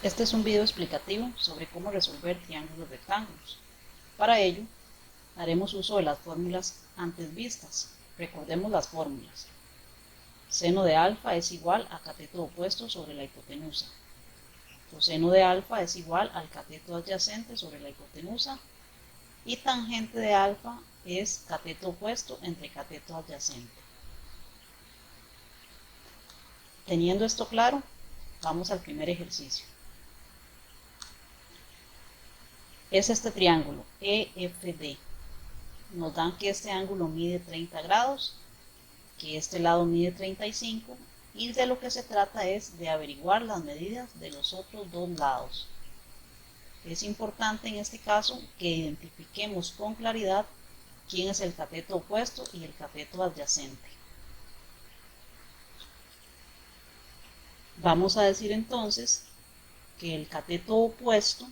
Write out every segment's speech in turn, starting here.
Este es un video explicativo sobre cómo resolver triángulos rectángulos. Para ello, haremos uso de las fórmulas antes vistas. Recordemos las fórmulas. Seno de alfa es igual a cateto opuesto sobre la hipotenusa. Coseno de alfa es igual al cateto adyacente sobre la hipotenusa. Y tangente de alfa es cateto opuesto entre cateto adyacente. Teniendo esto claro, vamos al primer ejercicio. Es este triángulo EFD. Nos dan que este ángulo mide 30 grados, que este lado mide 35 y de lo que se trata es de averiguar las medidas de los otros dos lados. Es importante en este caso que identifiquemos con claridad quién es el cateto opuesto y el cateto adyacente. Vamos a decir entonces que el cateto opuesto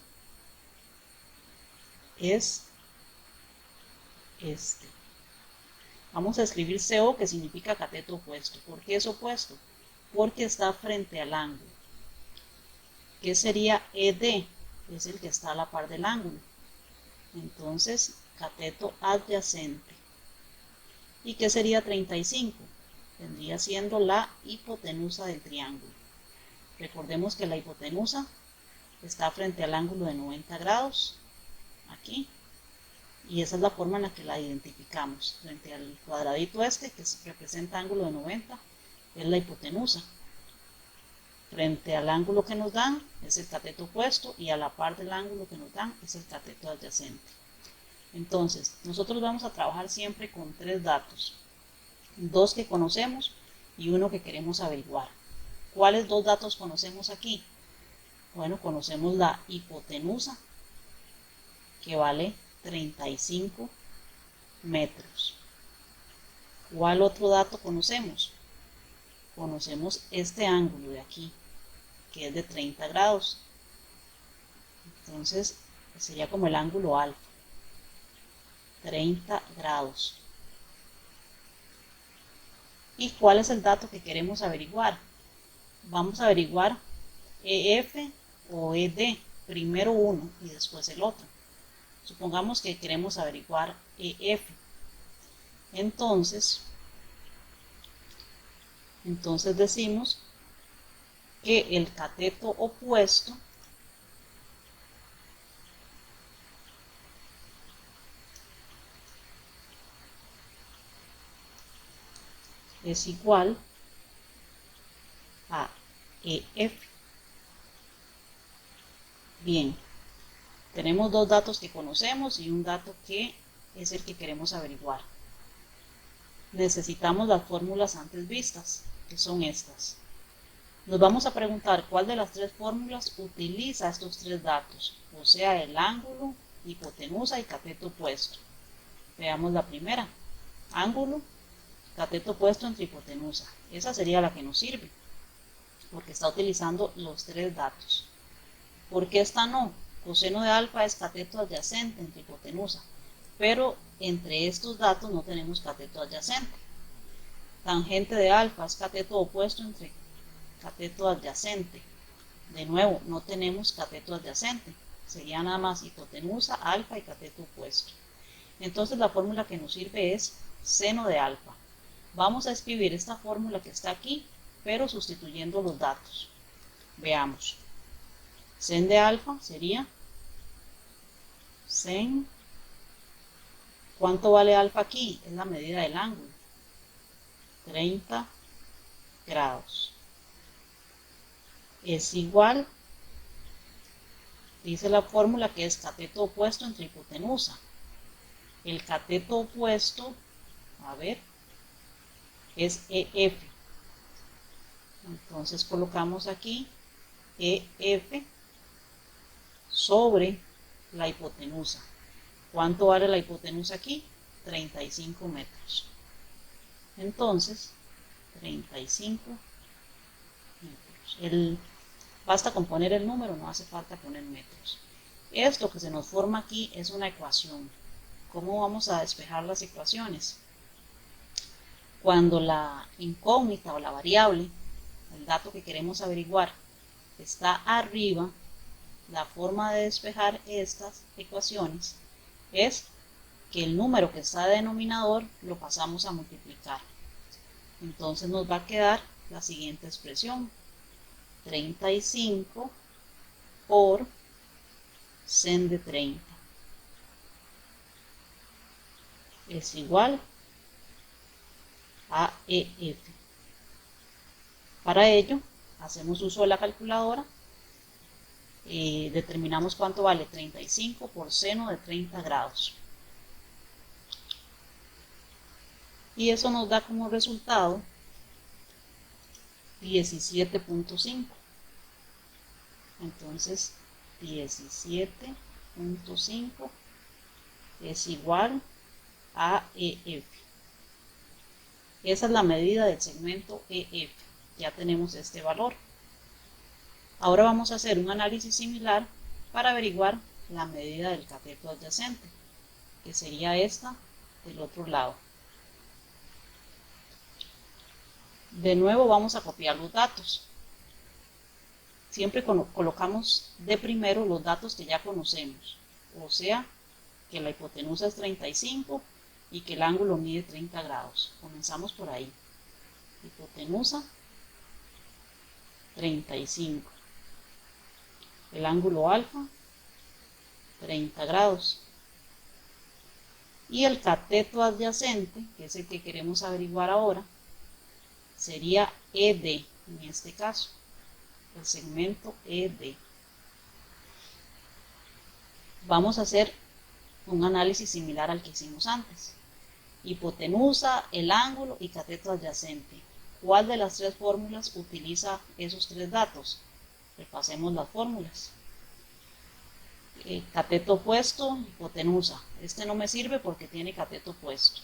es este. Vamos a escribir CO, que significa cateto opuesto. ¿Por qué es opuesto? Porque está frente al ángulo. ¿Qué sería ED? Es el que está a la par del ángulo. Entonces, cateto adyacente. ¿Y qué sería 35? Vendría siendo la hipotenusa del triángulo. Recordemos que la hipotenusa está frente al ángulo de 90 grados, aquí. Y esa es la forma en la que la identificamos. Frente al cuadradito este, que representa ángulo de 90, es la hipotenusa. Frente al ángulo que nos dan, es el cateto opuesto, y a la par del ángulo que nos dan, es el cateto adyacente. Entonces, nosotros vamos a trabajar siempre con tres datos. Dos que conocemos y uno que queremos averiguar. ¿Cuáles dos datos conocemos aquí? Bueno, conocemos la hipotenusa, que vale 35 metros. ¿Cuál otro dato conocemos? Conocemos este ángulo de aquí, que es de 30 grados. Entonces, sería como el ángulo alfa. 30 grados. ¿Y cuál es el dato que queremos averiguar? Vamos a averiguar EF o ED. Primero uno y después el otro. Supongamos que queremos averiguar EF. Entonces decimos que el cateto opuesto es igual a EF. Bien, tenemos dos datos que conocemos y un dato que es el que queremos averiguar. Necesitamos las fórmulas antes vistas, que son estas. Nos vamos a preguntar cuál de las tres fórmulas utiliza estos tres datos, o sea, el ángulo, hipotenusa y cateto opuesto. Veamos la primera. Ángulo, cateto opuesto entre hipotenusa. Esa sería la que nos sirve, porque está utilizando los tres datos. ¿Por qué esta no? Coseno de alfa es cateto adyacente entre hipotenusa, pero entre estos datos no tenemos cateto adyacente. Tangente de alfa es cateto opuesto entre cateto adyacente. De nuevo, no tenemos cateto adyacente. Sería nada más hipotenusa, alfa y cateto opuesto. Entonces la fórmula que nos sirve es seno de alfa. Vamos a escribir esta fórmula que está aquí, pero sustituyendo los datos. Veamos. Sen de alfa sería sen. ¿Cuánto vale alfa aquí? Es la medida del ángulo. 30 grados. Es igual, dice la fórmula, que es cateto opuesto entre hipotenusa. El cateto opuesto, a ver, es EF. Entonces colocamos aquí EF sobre la hipotenusa. ¿Cuánto vale la hipotenusa aquí? 35 metros. Entonces, 35 metros. Basta con poner el número, no hace falta poner metros. Esto que se nos forma aquí es una ecuación. ¿Cómo vamos a despejar las ecuaciones? Cuando la incógnita o la variable, el dato que queremos averiguar, está arriba, la forma de despejar estas ecuaciones es que el número que está de denominador lo pasamos a multiplicar. Entonces nos va a quedar la siguiente expresión: 35 por sen de 30 es igual a EF. Para ello, hacemos uso de la calculadora. Determinamos cuánto vale 35 por seno de 30 grados. Y eso nos da como resultado 17.5. Entonces, 17.5 es igual a EF. Esa es la medida del segmento EF. Ya tenemos este valor. Ahora vamos a hacer un análisis similar para averiguar la medida del cateto adyacente, que sería esta del otro lado. De nuevo vamos a copiar los datos. Siempre colocamos de primero los datos que ya conocemos, o sea, que la hipotenusa es 35 y que el ángulo mide 30 grados. Comenzamos por ahí. Hipotenusa 35. El ángulo alfa 30 grados. Y el cateto adyacente, que es el que queremos averiguar ahora, sería ED en este caso, el segmento ED. Vamos a hacer un análisis similar al que hicimos antes. Hipotenusa, el ángulo y cateto adyacente. ¿Cuál de las tres fórmulas utiliza esos tres datos? Repasemos las fórmulas. Cateto opuesto, hipotenusa. Este no me sirve porque tiene cateto opuesto.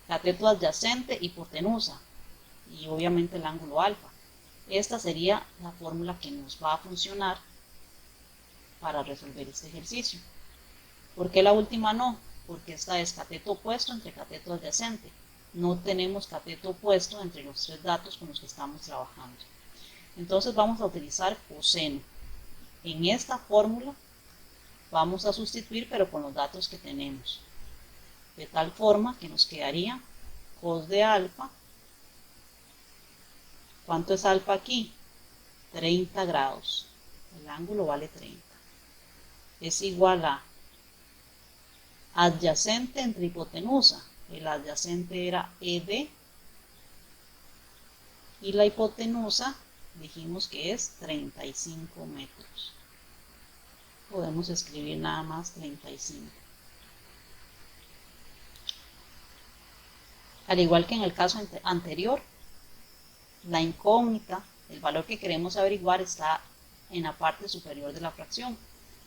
Cateto adyacente, hipotenusa. Y obviamente el ángulo alfa. Esta sería la fórmula que nos va a funcionar para resolver este ejercicio. ¿Por qué la última no? Porque esta es cateto opuesto entre cateto adyacente. No tenemos cateto opuesto entre los tres datos con los que estamos trabajando. Entonces vamos a utilizar coseno. En esta fórmula vamos a sustituir pero con los datos que tenemos. De tal forma que nos quedaría cos de alfa. ¿Cuánto es alfa aquí? 30 grados. El ángulo vale 30. Es igual a adyacente entre hipotenusa. El adyacente era ED. Y la hipotenusa dijimos que es 35 metros. Podemos escribir nada más 35. Al igual que en el caso anterior, la incógnita, el valor que queremos averiguar, está en la parte superior de la fracción.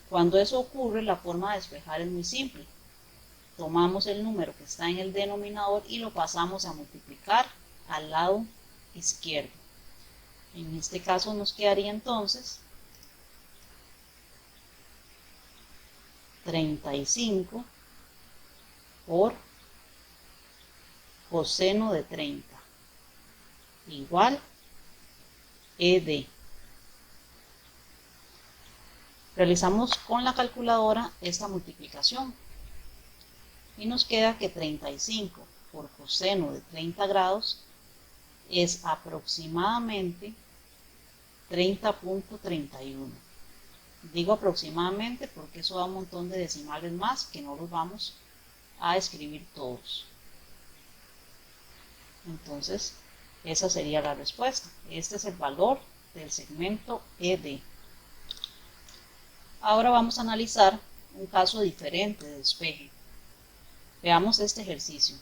Cuando eso ocurre, la forma de despejar es muy simple. Tomamos el número que está en el denominador y lo pasamos a multiplicar al lado izquierdo. En este caso nos quedaría entonces 35 por coseno de 30 igual ED. Realizamos con la calculadora esta multiplicación y nos queda que 35 por coseno de 30 grados es aproximadamente 30.31. Digo aproximadamente porque eso da un montón de decimales más que no los vamos a escribir todos. Entonces, esa sería la respuesta. Este es el valor del segmento ED. Ahora vamos a analizar un caso diferente de despeje. Veamos este ejercicio.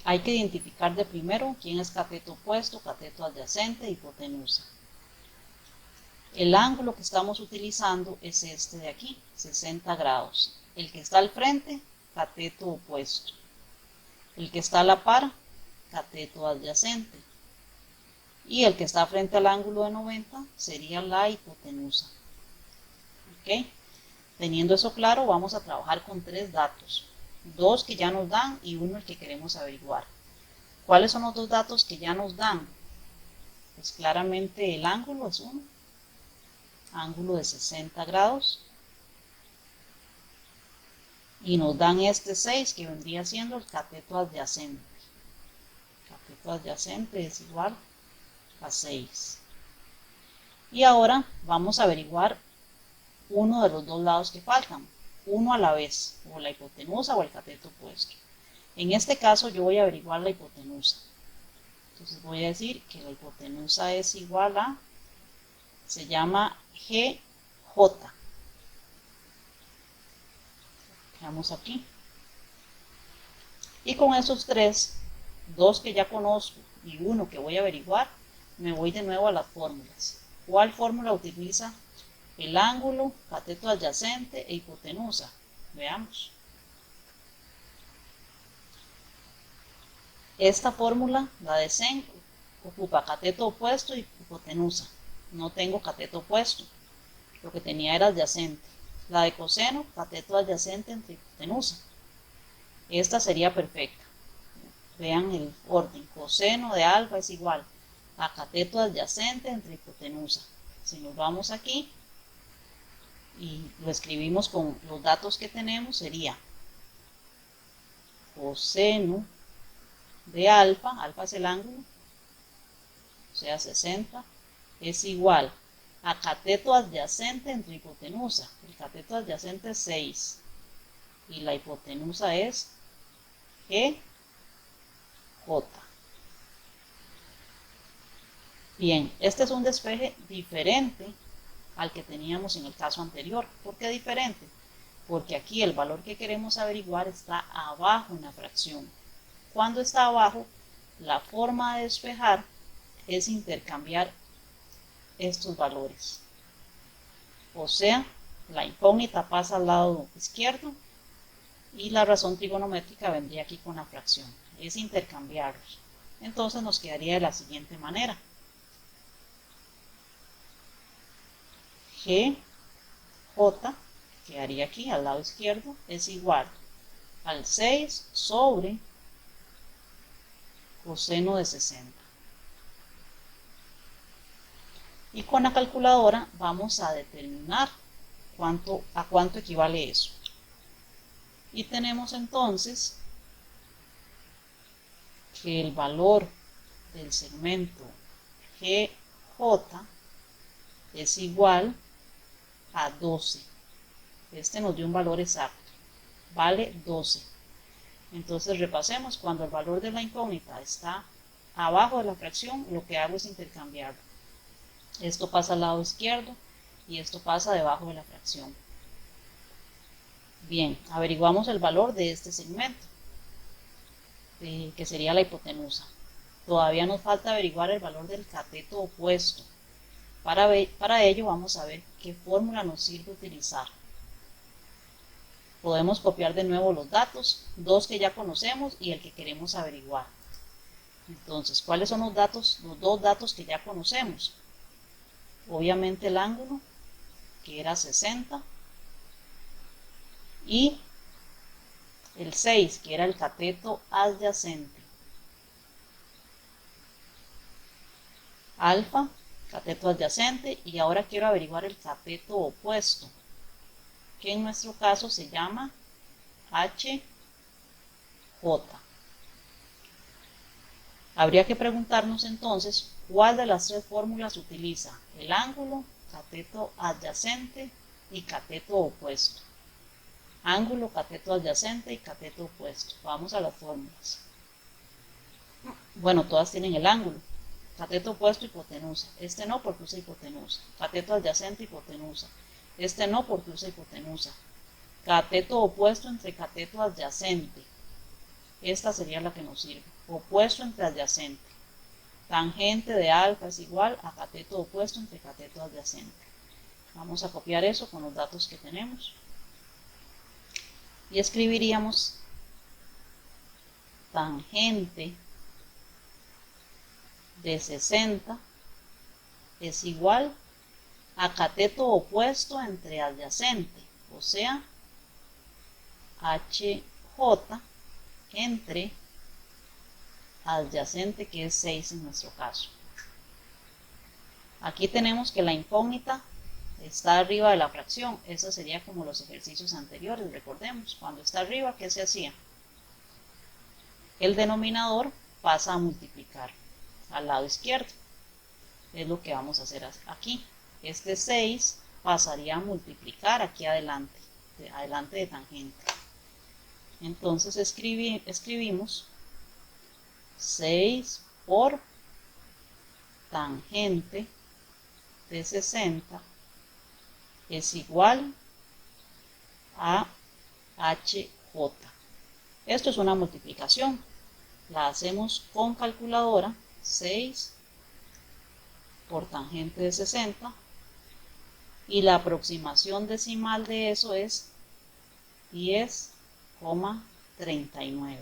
Hay que identificar de primero quién es cateto opuesto, cateto adyacente e hipotenusa. El ángulo que estamos utilizando es este de aquí, 60 grados. El que está al frente, cateto opuesto. El que está a la par, cateto adyacente. Y el que está frente al ángulo de 90 sería la hipotenusa. ¿Ok? Teniendo eso claro, vamos a trabajar con tres datos. Dos que ya nos dan y uno el que queremos averiguar. ¿Cuáles son los dos datos que ya nos dan? Pues claramente el ángulo es uno ángulo de 60 grados. Y nos dan este 6 que vendría siendo el cateto adyacente. El cateto adyacente es igual a 6. Y ahora vamos a averiguar uno de los dos lados que faltan, uno a la vez, o la hipotenusa o el cateto opuesto. En este caso yo voy a averiguar la hipotenusa. Entonces voy a decir que la hipotenusa es igual a, se llama GJ. Veamos aquí. Y con esos tres, dos que ya conozco y uno que voy a averiguar, me voy de nuevo a las fórmulas. ¿Cuál fórmula utiliza el ángulo, cateto adyacente e hipotenusa? Veamos. Esta fórmula, la de sen, ocupa cateto opuesto y hipotenusa. No tengo cateto opuesto. Lo que tenía era adyacente. La de coseno, cateto adyacente entre hipotenusa. Esta sería perfecta. Vean el orden. Coseno de alfa es igual a cateto adyacente entre hipotenusa. Si nos vamos aquí y lo escribimos con los datos que tenemos, sería coseno de alfa, alfa es el ángulo, o sea 60, es igual a cateto adyacente entre hipotenusa. El cateto adyacente es 6 y la hipotenusa es GJ. Bien, este es un despeje diferente al que teníamos en el caso anterior. ¿Por qué diferente? Porque aquí el valor que queremos averiguar está abajo en la fracción. Cuando está abajo, la forma de despejar es intercambiar estos valores. O sea, la incógnita pasa al lado izquierdo y la razón trigonométrica vendría aquí con la fracción. Es intercambiarlos. Entonces nos quedaría de la siguiente manera. GJ, quedaría aquí al lado izquierdo, es igual al 6 sobre coseno de 60. Y con la calculadora vamos a determinar a cuánto equivale eso. Y tenemos entonces que el valor del segmento GJ es igual a 12. Este nos dio un valor exacto, vale 12. Entonces repasemos, cuando el valor de la incógnita está abajo de la fracción, lo que hago es intercambiarlo. Esto pasa al lado izquierdo y esto pasa debajo de la fracción. Bien, averiguamos el valor de este segmento, que sería la hipotenusa. Todavía nos falta averiguar el valor del cateto opuesto. Para ello vamos a ver qué fórmula nos sirve utilizar. Podemos copiar de nuevo los datos, dos que ya conocemos y el que queremos averiguar. Entonces, ¿cuáles son los dos datos que ya conocemos? Obviamente el ángulo, que era 60, y el 6, que era el cateto adyacente. Alfa, cateto adyacente, y ahora quiero averiguar el cateto opuesto, que en nuestro caso se llama HJ. Habría que preguntarnos entonces cuál de las tres fórmulas utiliza el ángulo, cateto adyacente y cateto opuesto. Ángulo, cateto adyacente y cateto opuesto. Vamos a las fórmulas. Bueno, todas tienen el ángulo. Cateto opuesto, hipotenusa. Este no porque usa hipotenusa. Cateto adyacente, hipotenusa. Este no porque usa hipotenusa. Cateto opuesto entre cateto adyacente. Esta sería la que nos sirve. Opuesto entre adyacente. Tangente de alfa es igual a cateto opuesto entre cateto adyacente. Vamos a copiar eso con los datos que tenemos. Y escribiríamos tangente de 60 es igual a cateto opuesto entre adyacente, o sea, HJ entre adyacente, que es 6 en nuestro caso. Aquí tenemos que la incógnita está arriba de la fracción. Eso sería como los ejercicios anteriores, recordemos. Cuando está arriba, ¿qué se hacía? El denominador pasa a multiplicar al lado izquierdo. Es lo que vamos a hacer aquí. Este 6 pasaría a multiplicar aquí adelante, adelante de tangente. Entonces escribimos 6 por tangente de 60 es igual a HJ. Esto es una multiplicación. La hacemos con calculadora. 6 por tangente de 60. Y la aproximación decimal de eso es 10,39.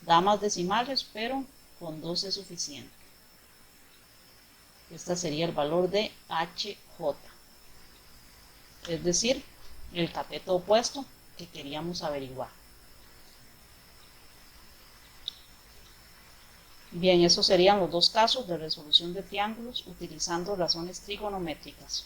Da más decimales, pero con 2 es suficiente. Este sería el valor de HJ. Es decir, el cateto opuesto que queríamos averiguar. Bien, esos serían los dos casos de resolución de triángulos utilizando razones trigonométricas.